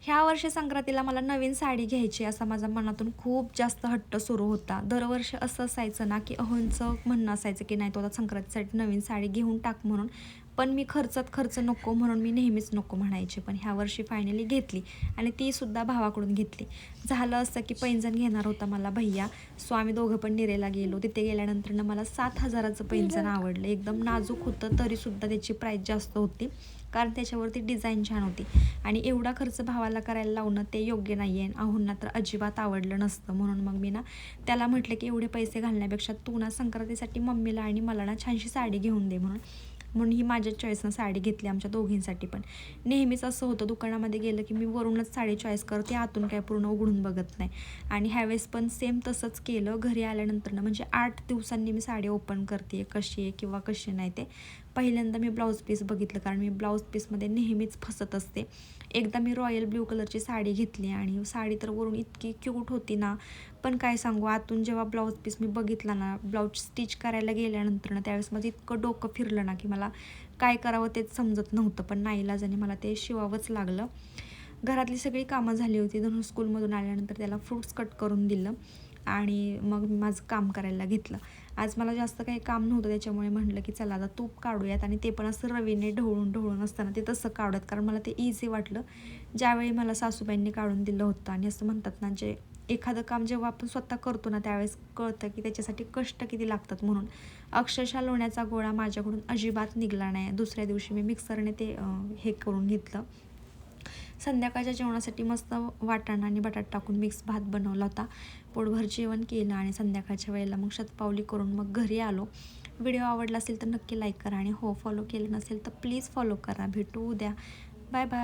ह्या वर्षी संक्रांतीला मला नवीन साडी घ्यायची असा माझा मनातून खूप जास्त हट्ट सुरू होता. दरवर्षी असं असायचं ना, की अहोंचं म्हणणं असायचं की नाही, तो आता संक्रांतीसाठी नवीन साडी घेऊन टाक म्हणून. पण मी खर्चात खर्च नको म्हणून मी नेहमीच नको म्हणायचे. पण ह्या वर्षी फायनली घेतली आणि तीसुद्धा भावाकडून घेतली. झालं असं की पैंजण घेणार होता मला भैया. सो आम्ही दोघं पण निरेला गेलो. तिथे गेल्यानंतर मला 7,000चं पैंजण आवडलं. एकदम नाजूक होतं तरीसुद्धा त्याची प्राईस जास्त होती, कारण त्याच्यावरती डिझाईन छान होती. आणि एवढा खर्च भावाला करायला लावणं ते योग्य नाही आहे. अहोंना तर अजिबात आवडलं नसतं. म्हणून मग मी ना त्याला म्हटलं की एवढे पैसे घालण्यापेक्षा तू ना संक्रांतीसाठी मम्मीला आणि मला ना छानशी साडी घेऊन दे म्हणून ही माझ्या चॉईसनं साडी घेतली आमच्या दोघींसाठी. पण नेहमीच असं होतं, दुकानामध्ये गेलं की मी वरूनच साडी चॉईस करते, आतून काय पूर्ण उघडून बघत नाही. आणि ह्यावेळेस पण सेम तसंच केलं. घरी आल्यानंतर ना म्हणजे 8 दिवसांनी मी साडी ओपन करते, कशी आहे किंवा कशी नाही ते. पहिल्यांदा मी ब्लाऊज पीस बघितलं, कारण मी ब्लाऊज पीसमध्ये नेहमीच फसत असते. एकदा मी रॉयल ब्ल्यू कलरची साडी घेतली आणि साडी तर वरून इतकी क्यूट होती ना, पण काय सांगू, आतून जेव्हा ब्लाऊज पीस मी बघितला ना, ब्लाऊज स्टिच करायला गेल्यानंतर ना त्यावेळेस माझं इतकं डोकं फिरलं ना की मला काय करावं तेच समजत नव्हतं. पण नाईलाजाने मला ते शिवावंच लागलं. घरातली सगळी कामं झाली होती. धनुष स्कूलमधून आल्यानंतर त्याला फ्रूट्स कट करून दिलं आणि मग मी माझं काम करायला घेतलं. आज मला जास्त काही काम नव्हतं, त्याच्यामुळे म्हटलं की चला आता तूप काढूयात, आणि ते पण असं रवीने ढवळून असताना ते तसं काढूयात, कारण मला ते इझी वाटलं. ज्यावेळी मला सासूबाईंनी काढून दिलं होतं. आणि असं म्हणतात ना, जे एखादं काम जेव्हा आपण स्वतः करतो ना त्यावेळेस कळतं की त्याच्यासाठी कष्ट किती लागतात. म्हणून अक्षरशः लोण्याचा गोळा माझ्याकडून अजिबात निघाला नाही. दुसऱ्या दिवशी मी मिक्सरने ते हे करून घेतलं. संध्याकाळच्या जेवणासाठी मस्त वाटाणा आणि बटाटा टाकून मिक्स भात बनवला होता. पोटभर जेवण केलं आणि संध्याकाळच्या वेळेला मग शतपावली करून मग घरी आलो. व्हिडिओ आवडला असेल तर नक्की लाईक करा आणि हो, फॉलो केलं नसेल तर प्लीज फॉलो करा. भेटू उद्या. Bye bye.